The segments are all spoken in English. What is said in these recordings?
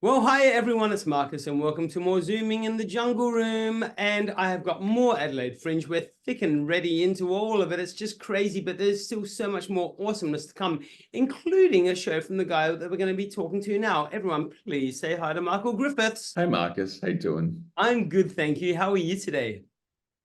Well, hi everyone, it's Marcus and welcome to more Zooming in the Jungle Room. And I have got more Adelaide Fringe. We're thick and ready into all of it. It's just crazy, but there's still so much more awesomeness to come, including a show from the guy that we're going to be talking to now. Everyone, please say hi to Michael Griffiths. Hey Marcus, how you doing? I'm good, thank you. How are you today?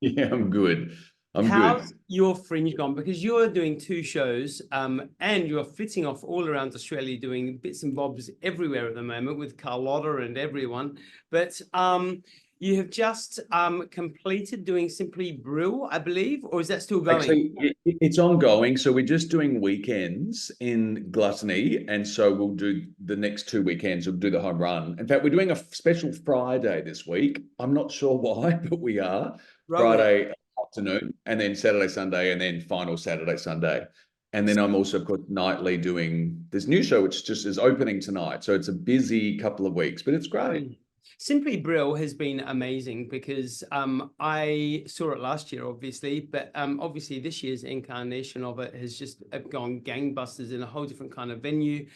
Yeah, I'm good. I'm good. How's your Fringe gone? Because you're doing two shows, and you're flitting off all around Australia doing bits and bobs everywhere at the moment with Carlotta and everyone. But you have just completed doing Simply Brill, I believe, or is that still going? Actually, it's ongoing. So we're just doing weekends in Gluttony. And so we'll do the next 2 weekends, we'll do the home run. In fact, we're doing a special Friday this week. I'm not sure why, but we are. Friday afternoon, and then Saturday, Sunday, and then final Saturday, Sunday. And then I'm also, of course, nightly doing this new show, which just is opening tonight. So it's a busy couple of weeks, but it's great. Simply Brill has been amazing because I saw it last year, obviously, but obviously this year's incarnation of it has just gone gangbusters in a whole different kind of venue.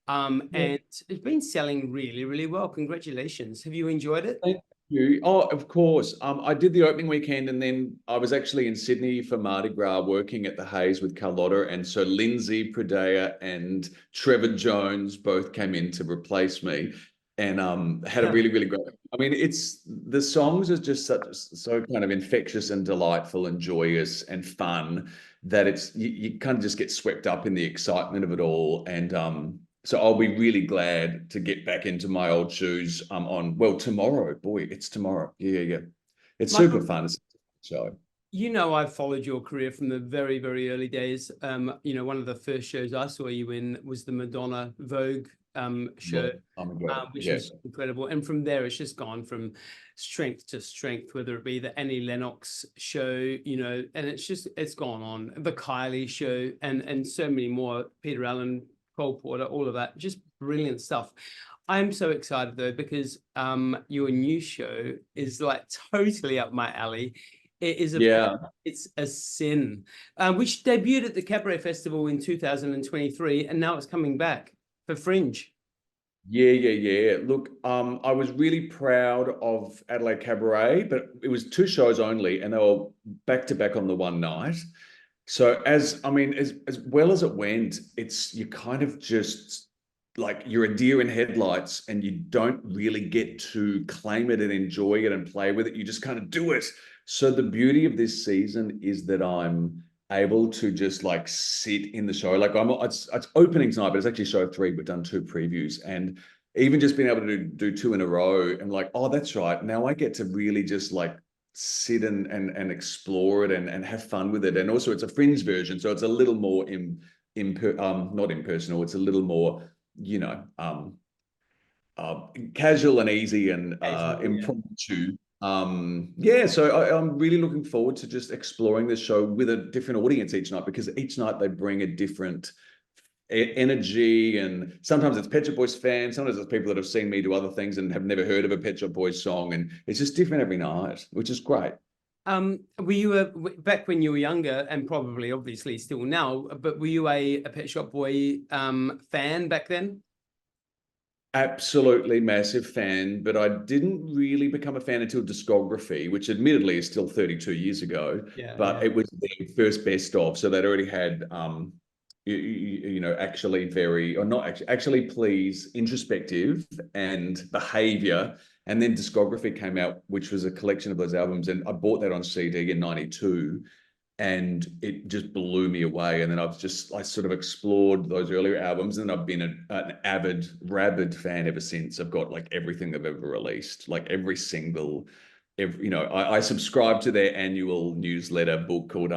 And it's been selling really, really well. Congratulations. Have you enjoyed it? Thank you. Oh, of course. I did the opening weekend, and then I was actually in Sydney for Mardi Gras working at the Hayes with Carlotta. And so Lindsay Pradea and Trevor Jones both came in to replace me, and had a really, really great. I mean, it's the songs are just so kind of infectious and delightful and joyous and fun that it's you kind of just get swept up in the excitement of it all. And so I'll be really glad to get back into my old shoes tomorrow. Boy, it's tomorrow. Yeah. It's super fun. It's a show. You know, I've followed your career from the very, very early days. One of the first shows I saw you in was the Madonna Vogue show, which was incredible. And from there, it's just gone from strength to strength, whether it be the Annie Lennox show, and it's gone on. The Kylie show and so many more, Peter Allen, Cole Porter, all of that, just brilliant stuff. I'm so excited though, because your new show is like totally up my alley. It is it's a sin, which debuted at the Cabaret Festival in 2023, and now it's coming back for Fringe. Yeah. Look, I was really proud of Adelaide Cabaret, but it was 2 shows only, and they were back to back on the one night. So as well as it went, you kind of just like you're a deer in headlights, and you don't really get to claim it and enjoy it and play with it. You just kind of do it. So the beauty of this season is that I'm able to just like sit in the show. Like it's opening tonight, but it's actually show 3. We've done 2 previews, and even just being able to do 2 in a row, and like, oh, that's right. Now I get to really just like sit and explore it and have fun with it. And also it's a Fringe version, so it's a little more not impersonal. It's a little more, casual and easy and impromptu. So I'm really looking forward to just exploring this show with a different audience each night, because each night they bring a different energy, and sometimes it's Pet Shop Boys fans, sometimes it's people that have seen me do other things and have never heard of a Pet Shop Boys song, and it's just different every night, which is great. Were you back when you were younger, and probably obviously still now, but were you a Pet Shop Boy fan back then? Absolutely massive fan, but I didn't really become a fan until Discography, which admittedly is still 32 years ago. It was the first best of, so they'd already had actually please, Introspective and Behavior, and then Discography came out, which was a collection of those albums, and I bought that on CD in 92. And it just blew me away. And then I sort of explored those earlier albums, and I've been an rabid fan ever since. I've got like everything they've ever released, like every single, I subscribe to their annual newsletter book called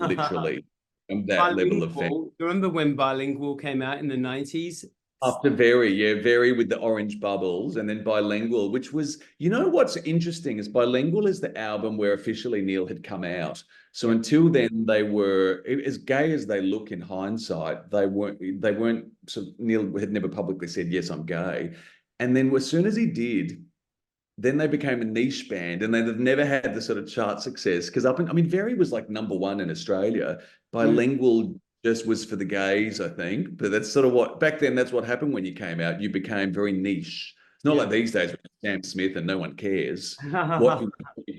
Literally. I'm that level of fan. Remember when Bilingual came out in the 90s? After Very with the orange bubbles, and then Bilingual, which was, what's interesting is Bilingual is the album where officially Neil had come out. So until then, they were, as gay as they look in hindsight, they weren't, so Neil had never publicly said, yes, I'm gay. And then as soon as he did, then they became a niche band, and they've never had the sort of chart success. Because Very was like #1 in Australia. Bilingual just was for the gays, I think. But that's sort of back then, that's what happened when you came out. You became very niche. It's not like these days with Sam Smith and no one cares what your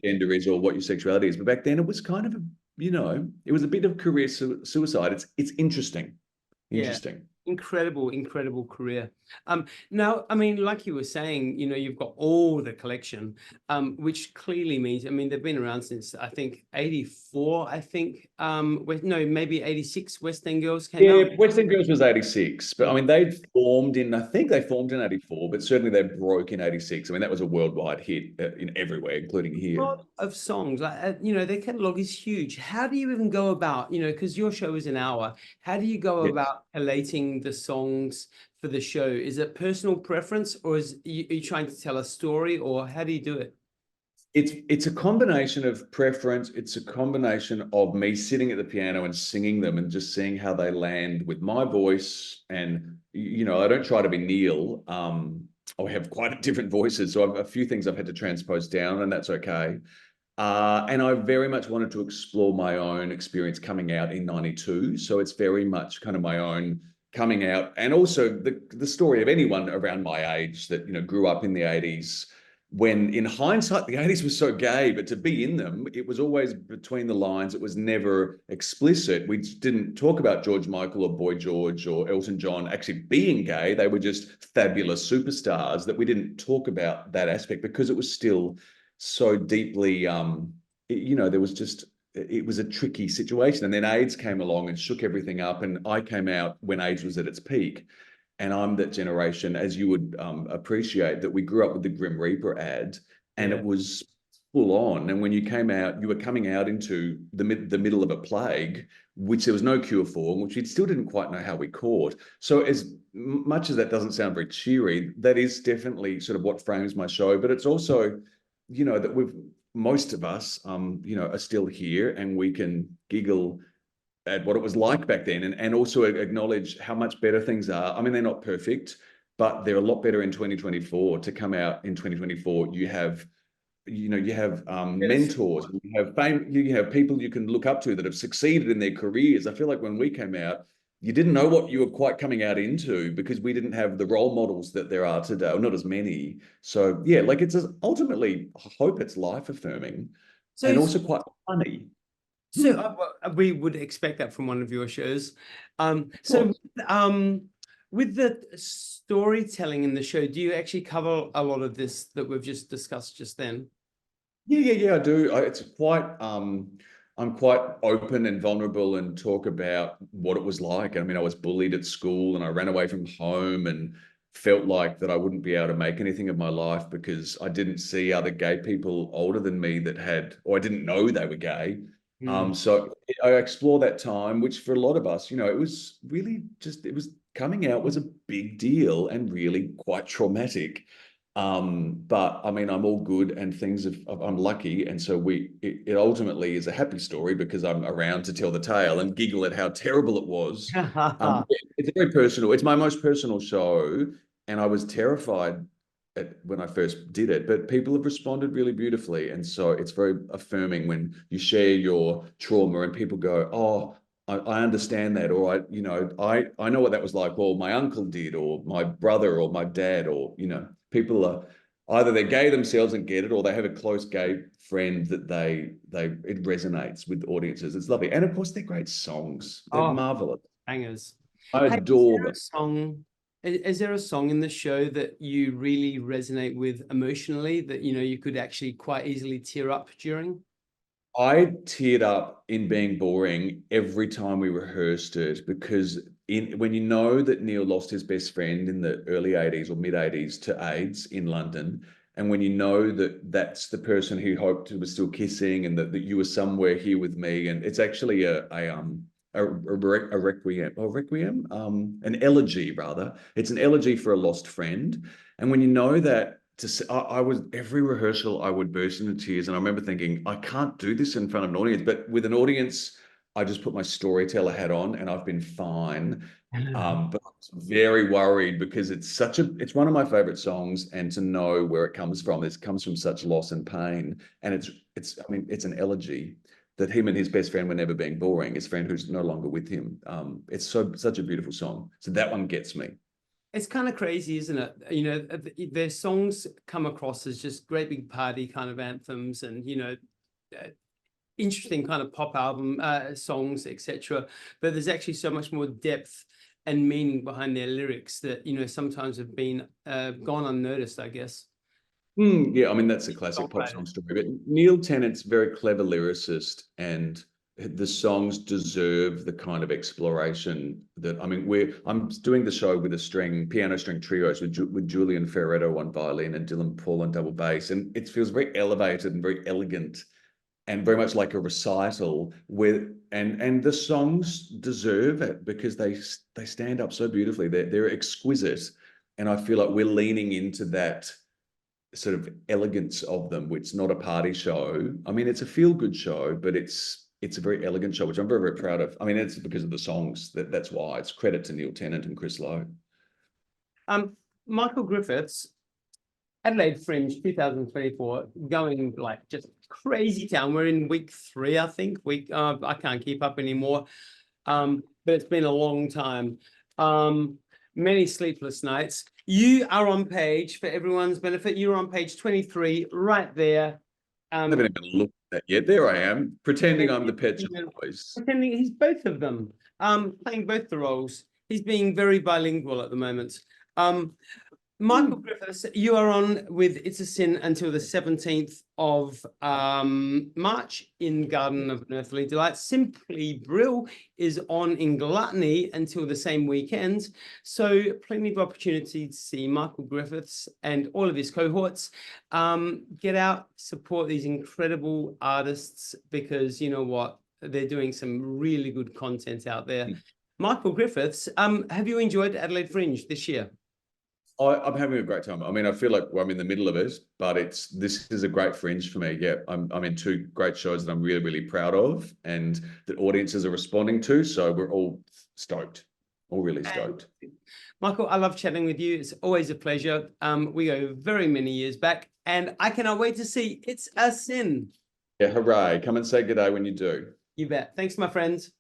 gender is or what your sexuality is. But back then it was kind of it was a bit of career suicide. It's interesting. Yeah. Interesting. Incredible career. Now, I mean, like you were saying, you've got all the collection, which clearly means, I mean, they've been around since, I think, 84, I think, no, maybe 86 West End Girls came out. Yeah, West End Girls was 86, but I mean, I think they formed in 84, but certainly they broke in 86. I mean, that was a worldwide hit in everywhere, including here. A lot of songs, like, their catalogue is huge. How do you even go about, because your show is an hour, how do you go about collating the songs for the show? Is it personal preference, or are you trying to tell a story, or how do you do it? It's a combination of preference. It's a combination of me sitting at the piano and singing them and just seeing how they land with my voice. And, I don't try to be Neil. I have quite different voices. So a few things I've had to transpose down, and that's okay. And I very much wanted to explore my own experience coming out in 92. So it's very much kind of my own coming out, and also the story of anyone around my age that, grew up in the 80s, when in hindsight, the 80s was so gay, but to be in them, it was always between the lines. It was never explicit. We didn't talk about George Michael or Boy George or Elton John actually being gay. They were just fabulous superstars that we didn't talk about that aspect because it was still so deeply, there was just, it was a tricky situation. And then AIDS came along and shook everything up. And I came out when AIDS was at its peak. And I'm that generation, as you would appreciate, that we grew up with the Grim Reaper ad, and it was full on. And when you came out, you were coming out into the middle of a plague, which there was no cure for, which we still didn't quite know how we caught. So as much as that doesn't sound very cheery, that is definitely sort of what frames my show. But it's also, that most of us, are still here, and we can giggle at what it was like back then, and also acknowledge how much better things are. I mean, they're not perfect, but they're a lot better in 2024. To come out in 2024, you have mentors, you have people you can look up to that have succeeded in their careers. I feel like when we came out, you didn't know what you were quite coming out into because we didn't have the role models that there are today, or not as many. So yeah, like ultimately, I hope it's life affirming, and also quite funny. So we would expect that from one of your shows. With the storytelling in the show, do you actually cover a lot of this that we've just discussed just then? Yeah, I do. I'm quite open and vulnerable and talk about what it was like. I mean, I was bullied at school and I ran away from home and felt like that I wouldn't be able to make anything of my life because I didn't see other gay people older than me that had, or I didn't know they were gay. So I explore that time, which for a lot of us, it was really just, coming out was a big deal and really quite traumatic. But I mean, I'm all good and I'm lucky. And so it ultimately is a happy story because I'm around to tell the tale and giggle at how terrible it was. It's very personal. It's my most personal show. And I was terrified when I first did it, but people have responded really beautifully. And so it's very affirming when you share your trauma and people go, oh, I understand that. Or I know what that was like. Or my uncle did, or my brother or my dad, or, people are either they're gay themselves and get it, or they have a close gay friend that it resonates with audiences. It's lovely. And of course they're great songs. They're marvelous. Bangers. I adore them. Is there a song in the show that you really resonate with emotionally that, you could actually quite easily tear up during? I teared up in Being Boring every time we rehearsed it because when you know that Neil lost his best friend in the early 80s or mid 80s to AIDS in London, and when you know that that's the person who hoped was still kissing and that you were somewhere here with me, and it's actually a requiem, an elegy rather. It's an elegy for a lost friend. And when you know that, I was every rehearsal I would burst into tears, and I remember thinking I can't do this in front of an audience, but with an audience I just put my storyteller hat on and I've been fine. But I was very worried because it's one of my favorite songs, and to know where it comes from such loss and pain, and it's an elegy that him and his best friend were never being boring, his friend who's no longer with him. It's such a beautiful song. So that one gets me. It's kind of crazy, isn't it? You know, their songs come across as just great big party kind of anthems, and you know, interesting kind of pop album songs, etc. But there's actually so much more depth and meaning behind their lyrics that, you know, sometimes have been gone unnoticed, I guess. Yeah, I mean, that's a classic pop song story. But Neil Tennant's a very clever lyricist, and the songs deserve the kind of exploration that, I mean, I'm doing the show with piano string trios with Julian Ferretto on violin and Dylan Paul on double bass, and it feels very elevated and very elegant and very much like a recital and the songs deserve it because they stand up so beautifully. They're exquisite, and I feel like we're leaning into that sort of elegance of them, which is not a party show. I mean, it's a feel-good show, but it's a very elegant show, which I'm very, very proud of. I mean, it's because of the songs. That's why. It's credit to Neil Tennant and Chris Lowe. Michael Griffiths, Adelaide Fringe 2024, going like just crazy town. We're in week 3, I think. I can't keep up anymore. But it's been a long time. Many sleepless nights. You are on page, for everyone's benefit, you're on page 23, right there. I haven't even looked at that yet. There I am, pretending I'm the Pet Shop Boys. Pretending he's both of them, playing both the roles. He's being very bilingual at the moment. Michael Griffiths, you are on with It's a Sin until the 17th of March in Garden of Unearthly Delight. Simply Brill is on in Gluttony until the same weekend. So plenty of opportunity to see Michael Griffiths and all of his cohorts. Get out, support these incredible artists, because you know what? They're doing some really good content out there. Michael Griffiths, have you enjoyed Adelaide Fringe this year? I'm having a great time. I mean, I feel like I'm in the middle of it, but this is a great Fringe for me. Yeah, I'm in 2 great shows that I'm really, really proud of, and that audiences are responding to. So we're all stoked, all really stoked. Michael, I love chatting with you. It's always a pleasure. We go very many years back, and I cannot wait to see It's a Sin. Yeah, hooray. Come and say good day when you do. You bet. Thanks, my friends.